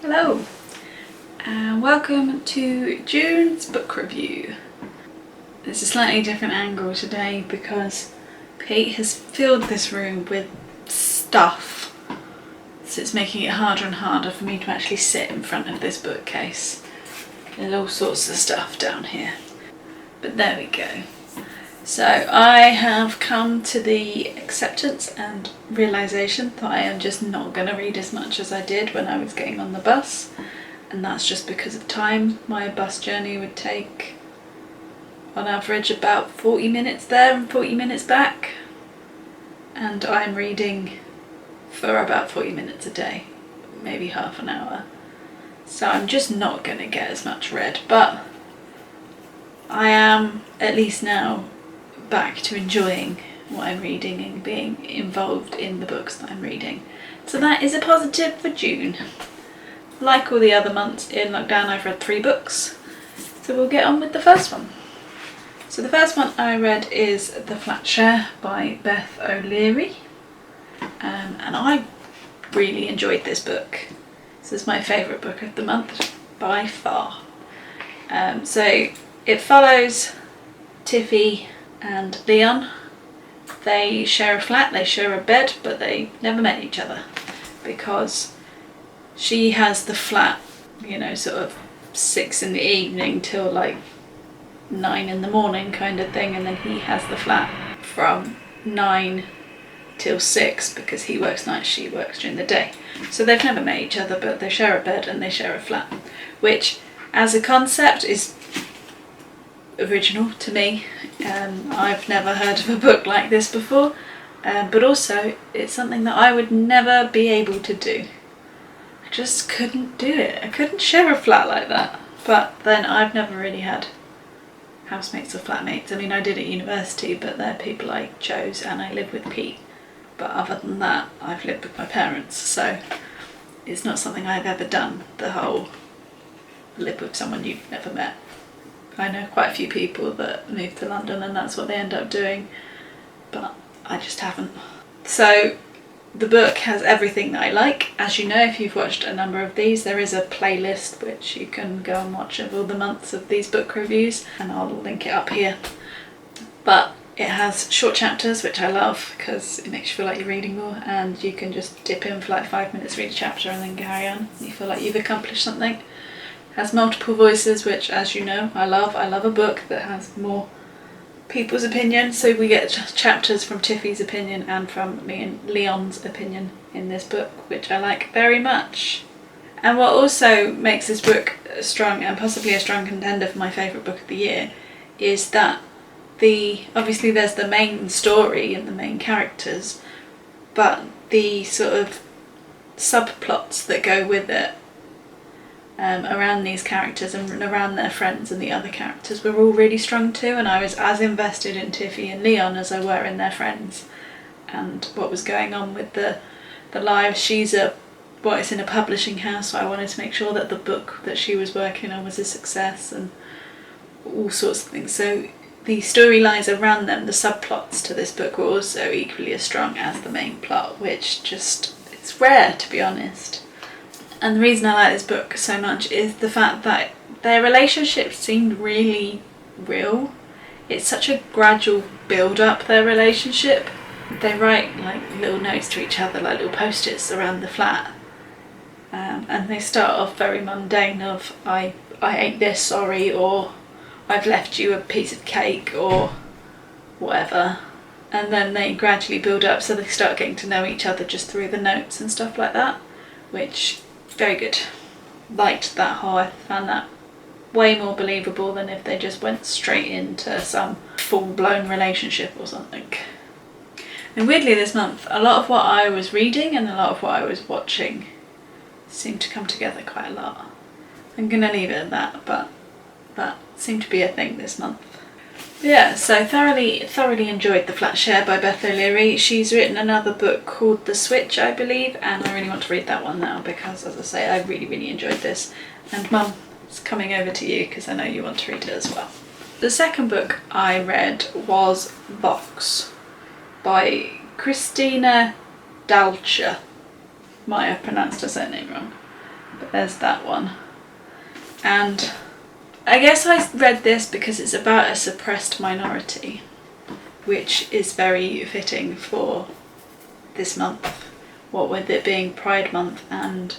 Hello and welcome to June's book review. It's a slightly different angle today because Pete has filled this room with stuff, so it's making it harder and harder for me to actually sit in front of this bookcase. There's all sorts of stuff down here, but there we go. So I have come to the acceptance and realisation that I am just not going to read as much as I did when I was getting on the bus, and that's just because of time. My bus journey would take on average about 40 minutes there and 40 minutes back, and I'm reading for about 40 minutes a day, maybe half an hour, so I'm just not going to get as much read, but I am at least now back to enjoying what I'm reading and being involved in the books that I'm reading. So that is a positive for June. Like all the other months in lockdown, I've read 3 books. So we'll get on with the first one. So the first one I read is The Flatshare by Beth O'Leary. And I really enjoyed this book. This is my favourite book of the month by far. So it follows Tiffy and Leon. They share a flat, they share a bed, but they never met each other because she has the flat, you know, sort of 6 in the evening till like 9 in the morning kind of thing, and then he has the flat from 9 till 6 because he works nights, she works during the day. So they've never met each other, but they share a bed and they share a flat, which as a concept is original to me. I've never heard of a book like this before, but also it's something that I would never be able to do. I just couldn't do it. I couldn't share a flat like that. But then I've never really had housemates or flatmates. I mean, I did at university, but they're people I chose, and I live with Pete. But other than that, I've lived with my parents, so it's not something I've ever done, the whole live with someone you've never met. I know quite a few people that move to London and that's what they end up doing, but I just haven't. So the book has everything that I like. As you know, if you've watched a number of these, there is a playlist which you can go and watch of all the months of these book reviews, and I'll link it up here. But it has short chapters, which I love because it makes you feel like you're reading more, and you can just dip in for like 5 minutes, read a chapter and then carry on. You feel like you've accomplished something. Has multiple voices, which, as you know, I love. I love a book that has more people's opinion. So we get chapters from Tiffy's opinion and from me and Leon's opinion in this book, which I like very much. And what also makes this book strong, and possibly a strong contender for my favourite book of the year, is that obviously there's the main story and the main characters, but the sort of subplots that go with it around these characters and around their friends and the other characters were all really strong too, and I was as invested in Tiffy and Leon as I were in their friends and what was going on with the lives. She's it's in a publishing house, so I wanted to make sure that the book that she was working on was a success and all sorts of things. So the storylines around them, the subplots to this book, were also equally as strong as the main plot, which just, it's rare, to be honest. And the reason I like this book so much is the fact that their relationship seemed really real. It's such a gradual build up, their relationship. They write like little notes to each other, like little post-its around the flat. And they start off very mundane of, I ate this, sorry, or I've left you a piece of cake, or whatever. And then they gradually build up, so they start getting to know each other just through the notes and stuff like that, which, very good. Liked that whole, I found that way more believable than if they just went straight into some full-blown relationship or something. And weirdly this month, a lot of what I was reading and a lot of what I was watching seemed to come together quite a lot. I'm gonna leave it at that, but that seemed to be a thing this month. Yeah, so thoroughly enjoyed The Flatshare by Beth O'Leary. She's written another book called The Switch, I believe, and I really want to read that one now because, as I say, I really enjoyed this. And Mum, it's coming over to you because I know you want to read it as well. The second book I read was Vox by Christina Dalcher. Might have pronounced her surname wrong. But there's that one. And I guess I read this because it's about a suppressed minority, which is very fitting for this month, what with it being Pride Month and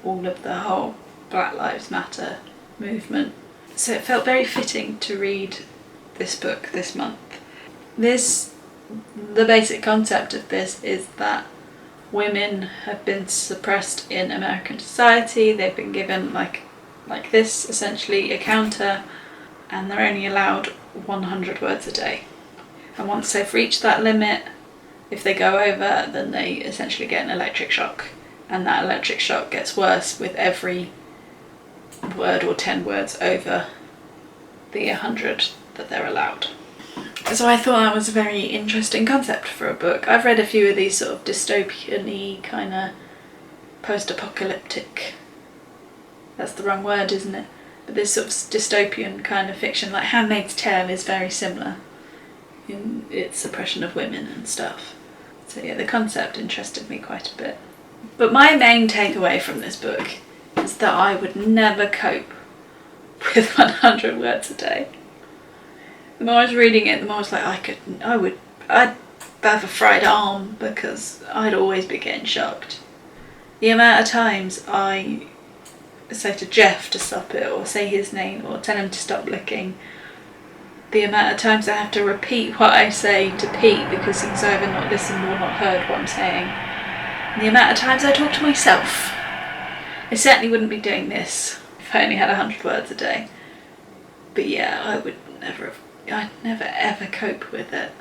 all of the whole Black Lives Matter movement. So it felt very fitting to read this book this month. The basic concept of this is that women have been suppressed in American society. They've been given like this, essentially a counter, and they're only allowed 100 words a day. And once they've reached that limit, if they go over, then they essentially get an electric shock. And that electric shock gets worse with every word or 10 words over the 100 that they're allowed. So I thought that was a very interesting concept for a book. I've read a few of these sort of dystopian-y kind of post-apocalyptic, that's the wrong word, isn't it? But this sort of dystopian kind of fiction, like Handmaid's Tale, is very similar in its suppression of women and stuff. So yeah, the concept interested me quite a bit. But my main takeaway from this book is that I would never cope with 100 words a day. The more I was reading it, the more I was like, I'd have a fried arm because I'd always be getting shocked. The amount of times I say to Jeff to stop it, or say his name, or tell him to stop licking, the amount of times I have to repeat what I say to Pete because he's either not listened or not heard what I'm saying, and the amount of times I talk to myself. I certainly wouldn't be doing this if I only had 100 words a day. But yeah, I'd never ever cope with it.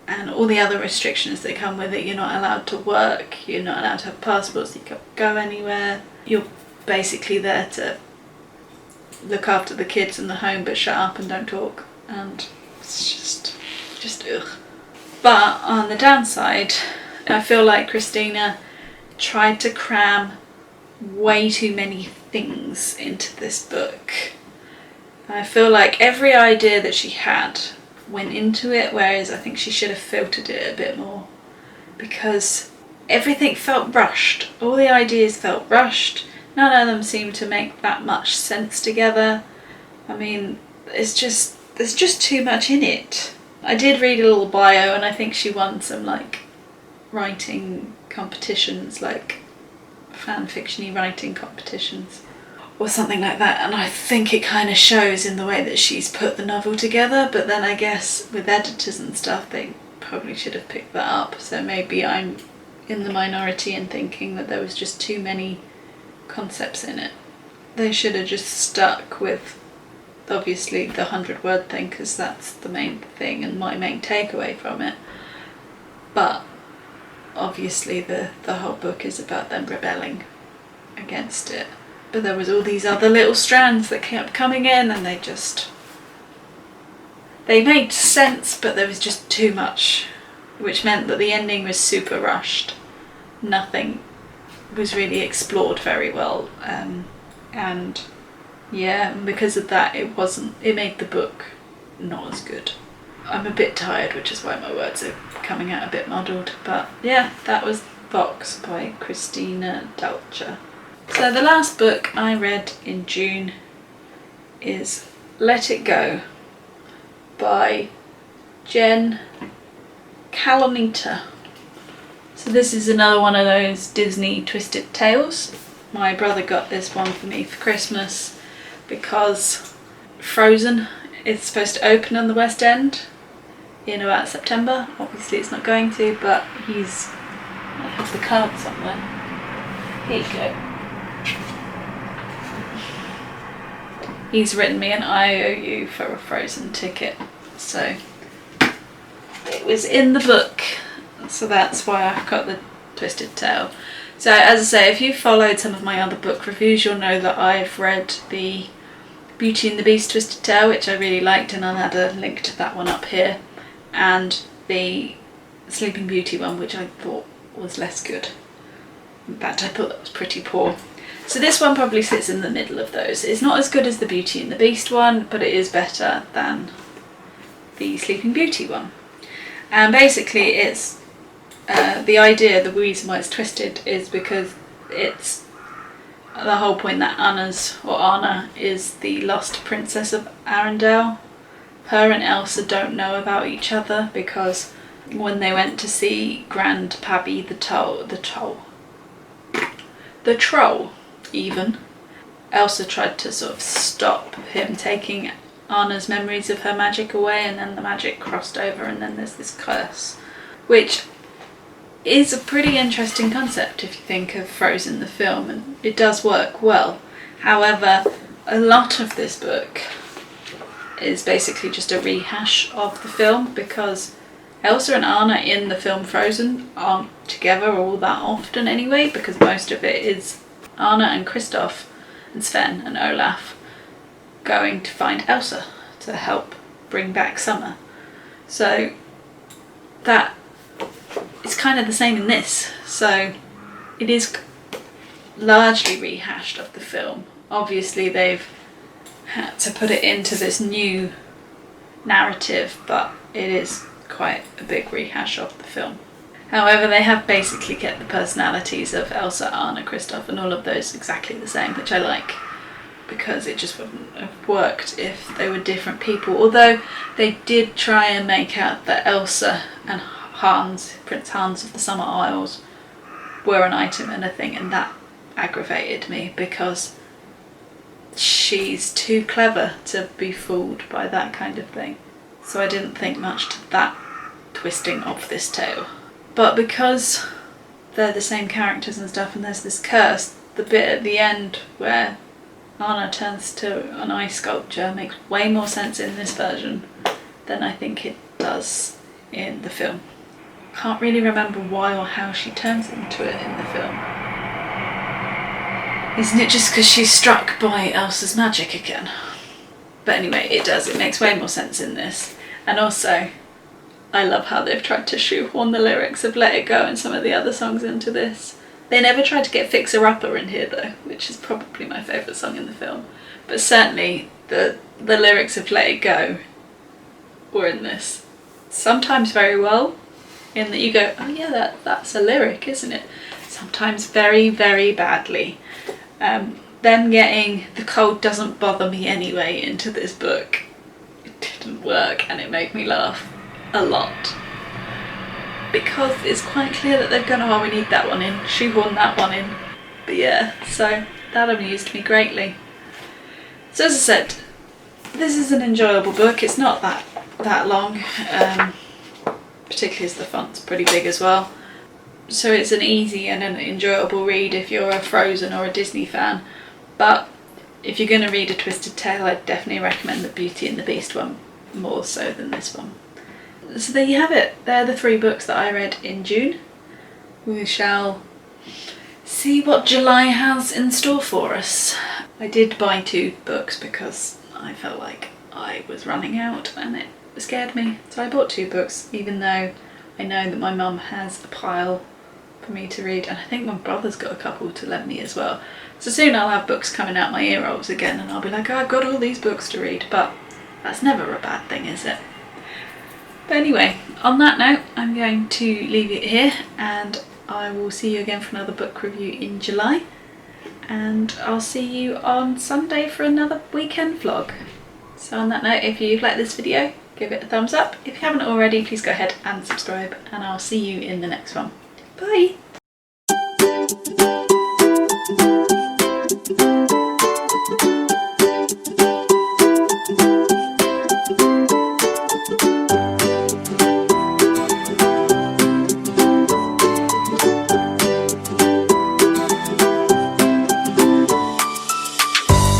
And all the other restrictions that come with it, you're not allowed to work, you're not allowed to have passports, you can't go anywhere. You're basically there to look after the kids in the home but shut up and don't talk. And it's just ugh. But on the downside, I feel like Christina tried to cram way too many things into this book. I feel like every idea that she had went into it, whereas I think she should have filtered it a bit more, because everything felt rushed. All the ideas felt rushed. None of them seemed to make that much sense together. I mean, there's just too much in it. I did read a little bio, and I think she won some like writing competitions, like fan fiction-y writing competitions or something like that, and I think it kind of shows in the way that she's put the novel together. But then I guess with editors and stuff, they probably should have picked that up, so maybe I'm in the minority in thinking that there was just too many concepts in it. They should have just stuck with obviously the 100-word thing, because that's the main thing and my main takeaway from it. But obviously the whole book is about them rebelling against it. But there was all these other little strands that kept coming in, and they made sense, but there was just too much, which meant that the ending was super rushed. Nothing was really explored very well, and yeah, because of that it made the book not as good. I'm a bit tired, which is why my words are coming out a bit muddled. But yeah, that was Vox by Christina Dalcher. So the last book I read in June is Let It Go by Jen Calonita. So this is another one of those Disney twisted tales. My brother got this one for me for Christmas because Frozen is supposed to open on the West End in about September. Obviously it's not going to, but I have the card somewhere. Here you go. He's written me an IOU for a Frozen ticket, so it was in the book, so that's why I've got the twisted tale. So as I say, if you've followed some of my other book reviews, you'll know that I've read the Beauty and the Beast twisted tale, which I really liked, and I'll add a link to that one up here, and the Sleeping Beauty one, which I thought was less good. In fact, I thought that was pretty poor. So this one probably sits in the middle of those. It's not as good as the Beauty and the Beast one, but it is better than the Sleeping Beauty one. And basically it's the idea, the reason why it's twisted is because it's the whole point that Anna is the lost princess of Arendelle. Her and Elsa don't know about each other because when they went to see Grandpappy the troll even, Elsa tried to sort of stop him taking Anna's memories of her magic away, and then the magic crossed over and then there's this curse, which is a pretty interesting concept if you think of Frozen the film, and it does work well. However, a lot of this book is basically just a rehash of the film because Elsa and Anna in the film Frozen aren't together all that often anyway, because most of it is Anna and Kristoff and Sven and Olaf going to find Elsa to help bring back summer. So that is kind of the same in this. So it is largely rehashed of the film. Obviously they've had to put it into this new narrative, but it is quite a big rehash of the film. However, they have basically kept the personalities of Elsa, Anna, Kristoff and all of those exactly the same, which I like, because it just wouldn't have worked if they were different people. Although they did try and make out that Elsa and Hans, Prince Hans of the Summer Isles, were an item and a thing, and that aggravated me because she's too clever to be fooled by that kind of thing. So I didn't think much to that twisting of this tale. But because they're the same characters and stuff, and there's this curse, the bit at the end where Anna turns to an ice sculpture makes way more sense in this version than I think it does in the film. Can't really remember why or how she turns into it in the film. Isn't it just because she's struck by Elsa's magic again? But anyway, it does. It makes way more sense in this. And also, I love how they've tried to shoehorn the lyrics of Let It Go and some of the other songs into this. They never tried to get Fixer Upper in here though, which is probably my favourite song in the film. But certainly the lyrics of Let It Go were in this. Sometimes very well, in that you go, oh yeah, that's a lyric, isn't it? Sometimes very, very badly. Them getting the cold doesn't bother me anyway into this book, it didn't work, and it made me laugh a lot. Because it's quite clear that they've gone, oh, we need that one in, shoehorn that one in. But yeah, so that amused me greatly. So as I said, this is an enjoyable book. It's not that long, particularly as the font's pretty big as well. So it's an easy and an enjoyable read if you're a Frozen or a Disney fan. But if you're going to read a twisted tale, I'd definitely recommend the Beauty and the Beast one more so than this one. So there you have it. They're the 3 books that I read in June. We shall see what July has in store for us. I did buy 2 books because I felt like I was running out and it scared me. So I bought 2 books, even though I know that my mum has a pile for me to read, and I think my brother's got a couple to lend me as well. So soon I'll have books coming out my ear holes again and I'll be like, oh, I've got all these books to read, but that's never a bad thing, is it? But anyway, on that note, I'm going to leave it here and I will see you again for another book review in July, and I'll see you on Sunday for another weekend vlog. So on that note, if you've liked this video, give it a thumbs up. If you haven't already, please go ahead and subscribe, and I'll see you in the next one. Bye!